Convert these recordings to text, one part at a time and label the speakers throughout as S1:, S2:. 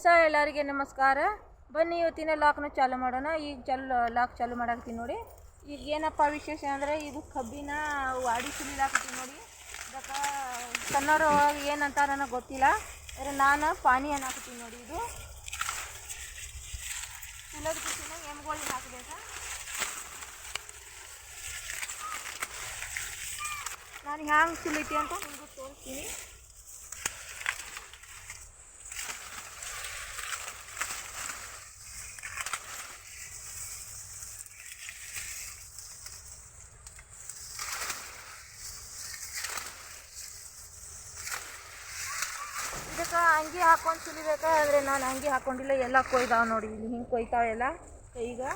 S1: ಎಲ್ಲರಿಗೆ ನಮಸ್ಕಾರ. ಬನ್ನಿ ಇವತ್ತಿನ ಲಾಕ್ನ ಚಾಲು ಮಾಡೋಣ. ಈಗ ಲಾಕ್ ಚಾಲು ಮಾಡಾಕ್ತೀನಿ ನೋಡಿ. ಈಗ ಏನಪ್ಪ ವಿಶೇಷ ಅಂದರೆ ಇದು ಕಬ್ಬಿನ ವಾಡಿ ಸುಲಿಲಾಕತ್ತೀನಿ ನೋಡಿ. ಅದಕ್ಕೆ ಕನ್ನಡ ಒಳಗೆ ಏನಂತ ನನಗೆ ಗೊತ್ತಿಲ್ಲ, ಆದರೆ ನಾನು ಪಾನಿ ಹಾಕತ್ತೀನಿ ನೋಡಿ. ಇದು ಸುಲದ ಕಿಸಿನ ಎಮ್ಗಳಿಗೆ ಹಾಕಬೇಕಾ. ನಾನು ಹ್ಯಾಂಗೆ ಸುಲಿತಿ ಅಂತ ನಿಮಗೂ ತೋರಿಸ್ತೀನಿ. ಇದಕ್ಕೆ ಅಂಗಿ ಹಾಕೊಂಡು ಸುಲಿಬೇಕಾ, ಆದರೆ ನಾನು ಅಂಗಿ ಹಾಕ್ಕೊಂಡಿಲ್ಲ. ಎಲ್ಲ ಕೊಯ್ದಾವೆ ನೋಡಿ, ಇಲ್ಲಿ ಹಿಂಗೆ ಕೊಯ್ತಾವೆ ಎಲ್ಲ ಕೈಗೆ.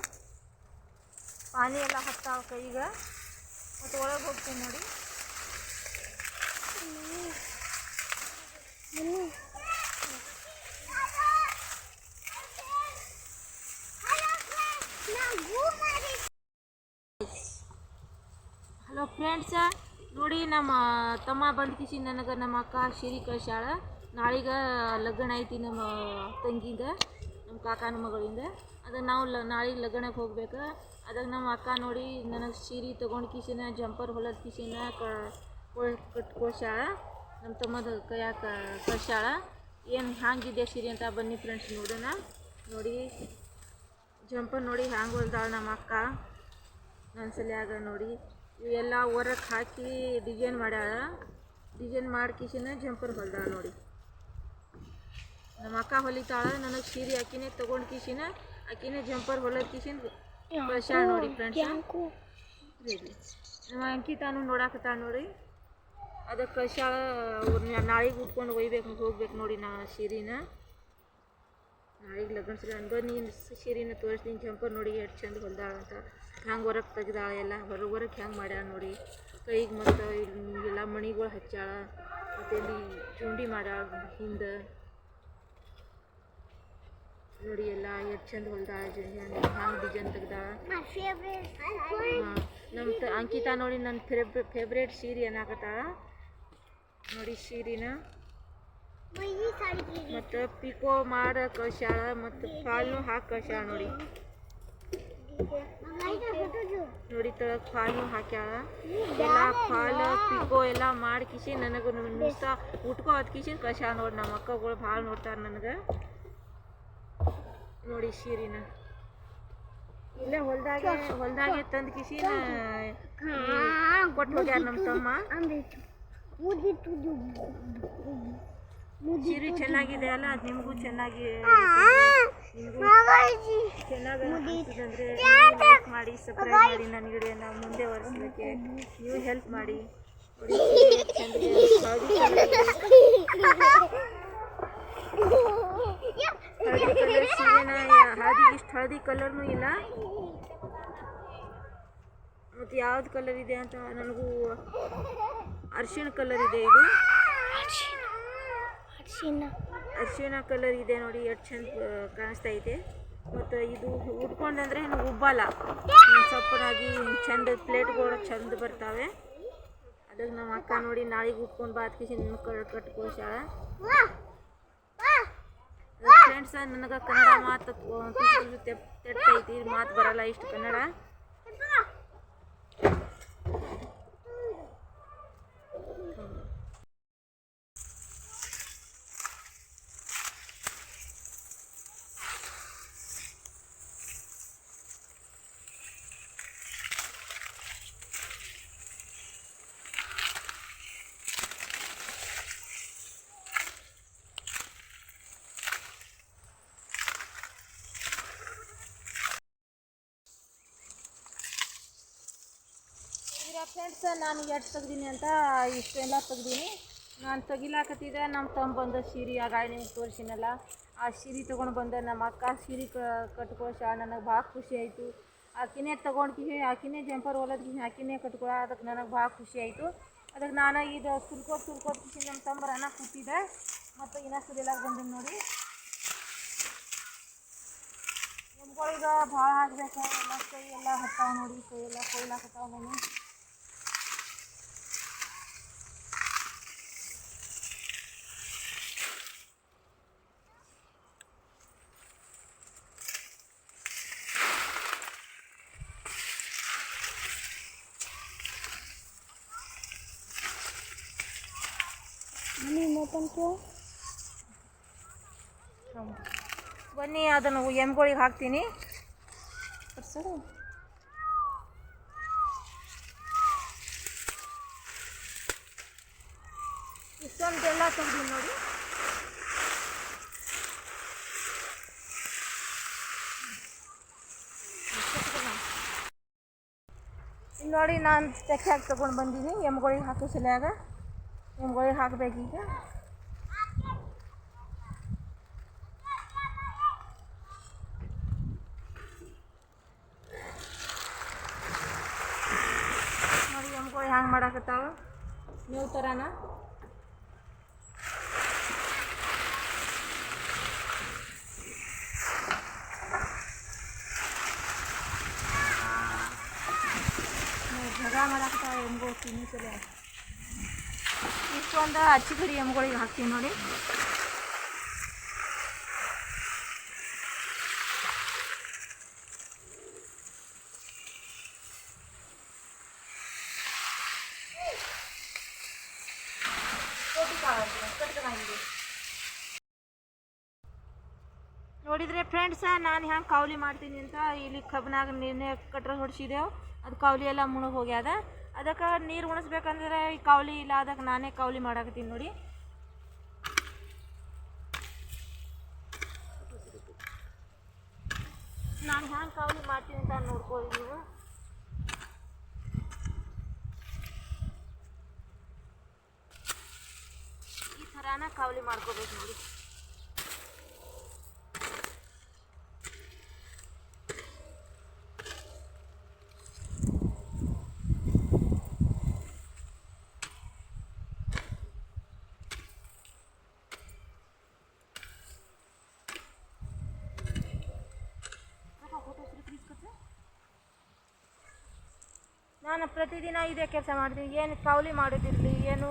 S1: ಪಾನಿ ಎಲ್ಲ ಹತ್ತಾವೆ ಕೈಗೆ. ಮತ್ತು ಒಳಗೆ ಹೋಗ್ತೀನಿ ನೋಡಿ. ಹಲೋ ಫ್ರೆಂಡ್ಸ, ನೋಡಿ ನಮ್ಮ ತಮ್ಮ ಬಂದು ಕಿಸಿ ನನಗೆ ನಮ್ಮ ಅಕ್ಕ ಶಿರಿ ಕಳ್ಸ್ಯಾಳ. ನಾಳೆಗೆ ಲಗ್ನ ಐತಿ ನಮ್ಮ ತಂಗಿಂದ, ನಮ್ಮ ಕಾಕನ ಮಗಳಿಂದ. ಅದಕ್ಕೆ ನಾವು ನಾಳೆಗೆ ಲಗ್ನಕ್ಕೆ ಹೋಗ್ಬೇಕು. ಅದಕ್ಕೆ ನಮ್ಮ ಅಕ್ಕ ನೋಡಿ ನನಗೆ ಸೀರೆ ತೊಗೊಂಡು ಕಿಸಿನ ಜಂಪರ್ ಹೊಲದ ಕಿಸಿನ ಕಟ್ಕೊಳ್ಸ್ಯಾಳ. ನಮ್ಮ ತಮ್ಮದ ಕೈಯಾಗ ಕಳ್ಸ್ಯಾಳ. ಏನು ಹ್ಯಾಂಗಿದೆ ಸೀರೆ ಅಂತ ಬನ್ನಿ ಫ್ರೆಂಡ್ಸ್ ನೋಡೋಣ. ನೋಡಿ ಜಂಪರ್ ನೋಡಿ ಹ್ಯಾಂಗೆ ಹೊಲ್ದಾಳ ನಮ್ಮ ಅಕ್ಕ ನನ್ನ ಸಲಿಯಾಗ. ನೋಡಿ ಇವೆಲ್ಲ ಹೊರಗೆ ಹಾಕಿ ಡಿಸೈನ್ ಮಾಡ್ಯಾಳ. ಡಿಸೈನ್ ಮಾಡಿ ಕಿಸಿನ ಜಂಪರ್ ಹೊಲ್ದಾಳ ನೋಡಿ. ನಮ್ಮ ಅಕ್ಕ ಹೊಲಿತಾಳ. ನನಗೆ ಸೀರೆ ಆಕಿನೇ ತೊಗೊಂಡು ಕಿಸಿನ ಆಕಿನೇ ಜಂಪರ್ ಹೊಲದ ಕಿಸಿನ ಕಳ್ಸ್ಯಾಳ ನೋಡಿ ಫ್ರೆಂಡ್ಸ್. ನಮ್ಮ ಅಂಕಿತಾನು ನೋಡಾಕತ್ತಾಳ ನೋಡಿ. ಅದಕ್ಕೆ ಕಳ್ಸ್ಯಾಳ. ನಾಳೆಗೆ ಉಟ್ಕೊಂಡು ಹೋಗ್ಬೇಕು ನೋಡಿ ನಾ ಸೀರೆನ. ನಾಳೆಗೆ ಲಗ್ನ ಸೀರೆ ಬನ್ನಿ ಸೀರೆನ ತೋರಿಸ್ತೀನಿ. ಜಂಪರ್ ನೋಡಿ ಎಷ್ಟು ಚಂದ ಹೊಲ್ದಾಳ ಅಂತ. ಹ್ಯಾಂಗೆ ಹೊರಗೆ ತೆಗ್ದಾಳ, ಎಲ್ಲ ಹೊರಗೆ ಹ್ಯಾಂಗೆ ಮಾಡ್ಯಾಳ ನೋಡಿ. ಕೈಗೆ ಮತ್ತು ಎಲ್ಲ ಮಣಿಗಳು ಹಚ್ಚಾಳ. ಮತ್ತು ಇಲ್ಲಿ ಚುಂಡಿ ಮಾಡ್ಯಾಳ ಹಿಂದೆ ನೋಡಿ. ಎಲ್ಲ ಎಷ್ಟು ಚಂದ ಹೊಲ್ದಾಳ, ಹ್ಯಾಂಗೆ ಡಿಸೈನ್ ತೆಗ್ದಾಳ. ನಮ್ಮ ಅಂಕಿತಾ ನೋಡಿ ನನ್ನ ಫೇವ್ರೇಟ್ ಸೀರೆ ಅನ್ನಕತ್ತಾಳ ನೋಡಿ. ಸೀರೆನ ಮತ್ತು ಪಿಕೋ ಮಾಡಿ ಕಳ್ಸ್ಯಾಳ. ಮತ್ತು ಫಾಲ್ನು ಹಾಕಿ ಕಳ್ಸ್ಯಾಳ ನೋಡಿ. ನೋಡಿ ತಳಗೆ ಫಾಲ್ನು ಹಾಕ್ಯಾಳ. ಎಲ್ಲ ಫಾಲ್ ಪಿಕೋ ಎಲ್ಲ ಮಾಡಿ ಕಿಸಿ ನನಗೆ ನುಸ್ತ ಉಟ್ಕೋ ಹತ್ತು ಕಿಸಿನ ಕಳ್ಸ್ಯಾಳ ನೋಡಿ. ನಮ್ಮ ಅಕ್ಕಗಳು ಭಾಳ ನೋಡ್ತಾರೆ ನನಗೆ ನೋಡಿ. ಸೀರೆನ ಇಲ್ಲೇ ಹೊಲ್ದಾಗೆ ತಂದು ಕಿಸಿನ ಕೊಟ್ಟು ಹೋಗ್ಯಾರ ನಮ್ಮ ತಮ್ಮ. ಸೀರೆ ಚೆನ್ನಾಗಿದೆ ಅಲ್ಲ, ಅದು ನಿಮಗೂ ಚೆನ್ನಾಗಿ ಅನಿಸ್ತದಂದರೆ ಲೈಕ್ ಮಾಡಿ, ಸಬ್ಸ್ಕ್ರೈಬ್ ಮಾಡಿ. ನನ್ನ ವಿಡಿಯೋನ ಮುಂದೆ ಒರೆಸ್ಲಿಕ್ಕೆ ನೀವು ಹೆಲ್ಪ್ ಮಾಡಿ. ಹಳದಿ ಕಲರ್ ಸೀರೆನ ಇಷ್ಟು ಹಳದಿ ಕಲರ್ನೂ ಇಲ್ಲ. ಮತ್ತು ಯಾವ್ದು ಕಲರ್ ಇದೆ ಅಂತ ನನಗೂ ಅರಿಶಿಣ ಕಲರ್ ಇದೆ. ಇದು ಅರಿಶಿಣ ಕಲರ್ ಇದೆ ನೋಡಿ. ಎಷ್ಟು ಚಂದ ಕಾಣಿಸ್ತಾ ಇದೆ. ಮತ್ತು ಇದು ಉಟ್ಕೊಂಡಂದ್ರೆ ಉಬ್ಬಲ್ಲ, ಸಪ್ಪನಾಗಿ ಚಂದ ಪ್ಲೇಟ್ಗಳು ಚಂದ ಬರ್ತಾವೆ. ಅದಕ್ಕೆ ನಮ್ಮ ಅಕ್ಕ ನೋಡಿ ನಾಳೆಗೆ ಉಟ್ಕೊಂಡು ಬಾತ್ಕಿಸಿ ಕಟ್ಕೊಳ್ಸ್ಯಾಳ. ಫ್ರೆಂಡ್ಸ, ನನಗೆ ಕನ್ನಡ ಮಾತು ತೆಟ್ಟೈತಿ, ಮಾತು ಬರಲ್ಲ ಇಷ್ಟು ಕನ್ನಡ. ಫ್ರೆಂಡ್ಸ್, ನಾನು ಎಷ್ಟು ತೆಗ್ದೀನಿ ಅಂತ ಇಷ್ಟೆಲ್ಲ ತೆಗ್ದೀನಿ. ನಾನು ತೆಗಿಲಾಕತ್ತಿದ್ದೆ. ನಮ್ಮ ತಮ್ಮ ಬಂದ ಸೀರೆ ಆಗ ನಿಮ್ಗೆ ತೋರಿಸಿನಲ್ಲ, ಆ ಸೀರೆ ತೊಗೊಂಡು ಬಂದ ನಮ್ಮ ಅಕ್ಕ ಸೀರೆ ಕಟ್ಕೊಳ್ಸ್ಯಾಳ. ನನಗೆ ಭಾಳ ಖುಷಿ ಆಯಿತು. ಆಕಿನೇ ತೊಗೊಂಡು ಆಕಿನೇ ಜಂಪರ್ ಹೊಲದ ಆಕಿನೇ ಕಟ್ಕೊಳ. ಅದಕ್ಕೆ ನನಗೆ ಭಾಳ ಖುಷಿ ಆಯಿತು. ಅದಕ್ಕೆ ನಾನು ಇದು ಸುಲ್ಕೋಟ್ ಕಿಸಿ ನಮ್ಮ ತಮ್ಮರನ್ನ ಕೂತಿದ್ದೆ. ಮತ್ತು ಇನ್ನೂ ಸುಲಿಲಾಕ ಬಂದೀನಿ ನೋಡಿ. ನಿಮ್ಗಳಿಗೆ ಭಾಳ ಹಾಕ್ಬೇಕು. ಎಲ್ಲ ಕೈ ಎಲ್ಲ ಹತ್ತಾವ ನೋಡಿ. ಕೈ ಎಲ್ಲ ಕೊಯ್ಲಾಕತ್ತಾವ ನಾನು. ಬನ್ನಿ ಅದನ್ನು ಎಮ್ಗಳಿಗೆ ಹಾಕ್ತೀನಿ. ಇಷ್ಟೊಂದೆಲ್ಲ ತೆಗ್ದು ನೋಡಿ. ಇಲ್ಲಿ ನೋಡಿ, ನಾನು ಚಕ್ಕೆ ಹಾಕಿ ತೊಗೊಂಡು ಬಂದೀನಿ. ಎಮ್ಗಳಿಗೆ ಹಾಕೋ ಸಲಿಯಾಗ ಎಮ್ಗಳಿಗೆ ಹಾಕಬೇಕೀಗ. ನೋಡಿ ಎಮ್ಗಳು ಹ್ಯಾಂಗೆ ಮಾಡಾಕತ್ತಾವ ನೀವು ಥರನ. ಜಗ ಮಾಡಾಕತ್ತಾವ ಎಮ್ಗಳು ತಿನ್ನಿ ಸಲ. ಇಷ್ಟೊಂದು ಅಚ್ಚಿ ಕಡಿ ಎಮ್ಗಳಿಗೆ ಹಾಕ್ತೀನಿ ನೋಡಿ. ನೋಡಿದರೆ ಫ್ರೆಂಡ್ಸ, ನಾನು ಹ್ಯಾಂಗೆ ಕಾವಲಿ ಮಾಡ್ತೀನಿ ಅಂತ. ಇಲ್ಲಿ ಕಬ್ಬನಾಗ ನೀರನ್ನೇ ಕಟ್ರ ಹೊಡ್ಸಿದೆವು, ಅದು ಕಾವಲಿ ಎಲ್ಲ ಮುಳುಗಿ ಹೋಗ್ಯದ. ಅದಕ್ಕೆ ನೀರು ಉಣಿಸ್ಬೇಕಂದ್ರೆ ಈ ಕಾವಲಿ ಇಲ್ಲ, ಅದಕ್ಕೆ ನಾನೇ ಕಾವಲಿ ಮಾಡಾಕತ್ತೀನಿ ನೋಡಿ. ನಾನು ಹ್ಯಾಂಗೆ ಕಾವಲಿ ಮಾಡ್ತೀನಿ ಅಂತ ನೋಡ್ಕೊಳ್ಳಿ ನೀವು. ಈ ಥರನ ಕಾವಲಿ ಮಾಡ್ಕೋಬೇಕು ನೋಡಿ. ನಾನು ಪ್ರತಿದಿನ ಇದೇ ಕೆಲಸ ಮಾಡ್ತೀನಿ. ಏನು ಕಾವಲಿ ಮಾಡೋದಿರಲಿ, ಏನು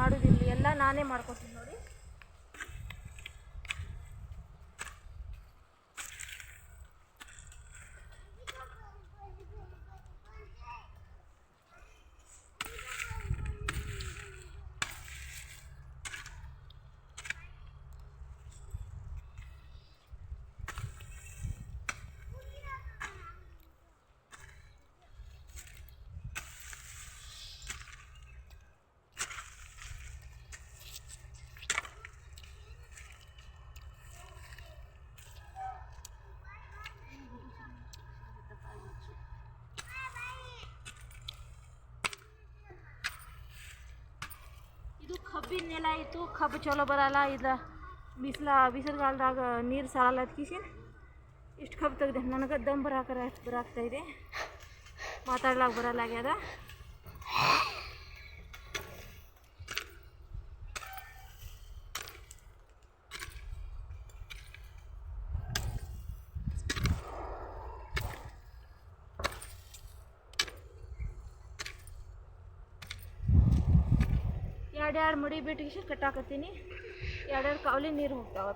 S1: ಮಾಡೋದಿರಲಿ, ಎಲ್ಲ ನಾನೇ ಮಾಡ್ಕೊತೀನಿ ನೋಡಿ. ಇದು ಕಬ್ಬಿನ ನೆಲ ಇತ್ತು, ಕಬ್ಬು ಚಲೋ ಬರಲ್ಲ. ಇದು ಬಿಸಿಲುಗಾಲದಾಗ ನೀರು ಸಾಲಲ್ಲ. ಅದಕ್ಕೆ ಇಷ್ಟು ಕಬ್ಬು ತೆಗ್ದೆ. ನನಗೆ ದಮ್ ಬರಾಗ್ತಾಯಿದೆ, ಮಾತಾಡ್ಲಾಕ ಬರಲ್ಲಾಗ್ಯದ. ಎರಡು ಮಡಿ ಬಿಟ್ಟು ಕಟ್ಟಾಕತ್ತೀನಿ. ಎರಡು ಕಾವಲಿ ನೀರು ಹೋಗ್ತಾವ.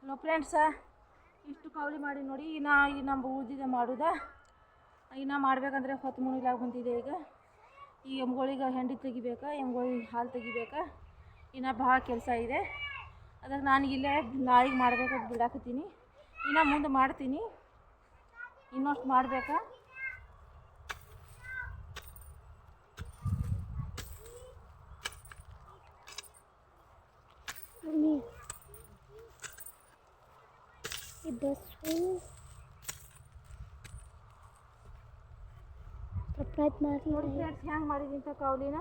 S1: ಹಲೋ ಫ್ರೆಂಡ್ಸ, ಇಷ್ಟು ಕಾವಲಿ ಮಾಡಿ ನೋಡಿ. ಇನ್ನು ಉಳಿದಿದೆ ಮಾಡೋದ. ಇನ್ನು ಮಾಡಬೇಕಂದ್ರೆ ಹೊತ್ತು ಮುಣಿಲಾಗ ಬಂದಿದೆ. ಈಗ ಈ ಎಮ್ಗಳಿಗೆ ಹೆಂಡಿ ತೆಗಿಬೇಕಾ, ಎಮ್ಗಳಿಗೆ ಹಾಲು ತೆಗಿಬೇಕಾ, ಇನ್ನು ಭಾಳ ಕೆಲಸ ಇದೆ. ಅದಕ್ಕೆ ನಾನು ಇಲ್ಲೇ ನಾಳೆಗೆ ಮಾಡಬೇಕಂತ ಬಿಡಾಕತ್ತೀನಿ. ಇನ್ನು ಮುಂದೆ ಮಾಡ್ತೀನಿ, ಇನ್ನಷ್ಟು ಮಾಡಬೇಕಾ. ನೋಡಿ ಫ್ರೆಂಡ್ಸ್, ಹ್ಯಾಂಗೆ ಮಾಡಿದಿಂತ ಕಾವಲಿನ.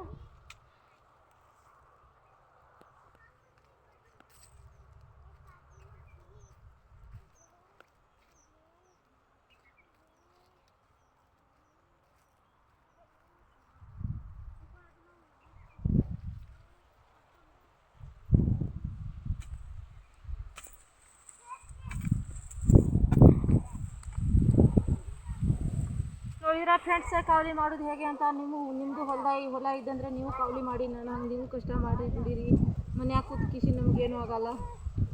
S1: ನೋಡಿದ್ರೆ ಫ್ರೆಂಡ್ಸ್ ಕಾವಲಿ ಮಾಡೋದು ಹೇಗೆ ಅಂತ. ನಿಮ್ಮದು ಹೊಲ ಇದ್ದಂದರೆ ನೀವು ಕಾವಲಿ ಮಾಡಿ, ನೀವು ಕಷ್ಟ ಮಾಡಿ ದುಡೀರಿ. ಮನ್ಯಾಗ ಕೂತು ಕಿಸಿ ನಮಗೇನು ಆಗೋಲ್ಲ.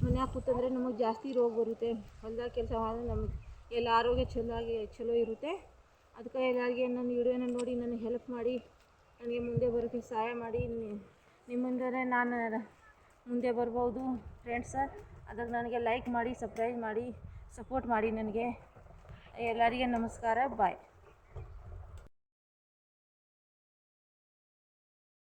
S1: ಮನ್ಯಾಗ ಕೂತಂದರೆ ನಮಗೆ ಜಾಸ್ತಿ ರೋಗ ಬರುತ್ತೆ. ಹೊಲ್ದಾಗ ಕೆಲಸ ಮಾಡಿದ್ರೆ ನಮಗೆ ಎಲ್ಲ ಆರೋಗ್ಯ ಚಲೋ ಇರುತ್ತೆ. ಅದಕ್ಕೆ ಎಲ್ಲರಿಗೆ ನನ್ನ ವಿಡಿಯೋನ ನೋಡಿ ನನಗೆ ಹೆಲ್ಪ್ ಮಾಡಿ, ನನಗೆ ಮುಂದೆ ಬರೋಕ್ಕೆ ಸಹಾಯ ಮಾಡಿ. ನಿಮ್ಮಿಂದಲೇ ನಾನು ಮುಂದೆ ಬರ್ಬೋದು ಫ್ರೆಂಡ್ಸ. ಅದಕ್ಕೆ ನನಗೆ ಲೈಕ್ ಮಾಡಿ, ಸಬ್ಸ್ಕ್ರೈಬ್ ಮಾಡಿ, ಸಪೋರ್ಟ್ ಮಾಡಿ ನನಗೆ. ಎಲ್ಲರಿಗೆ ನಮಸ್ಕಾರ, ಬಾಯ್.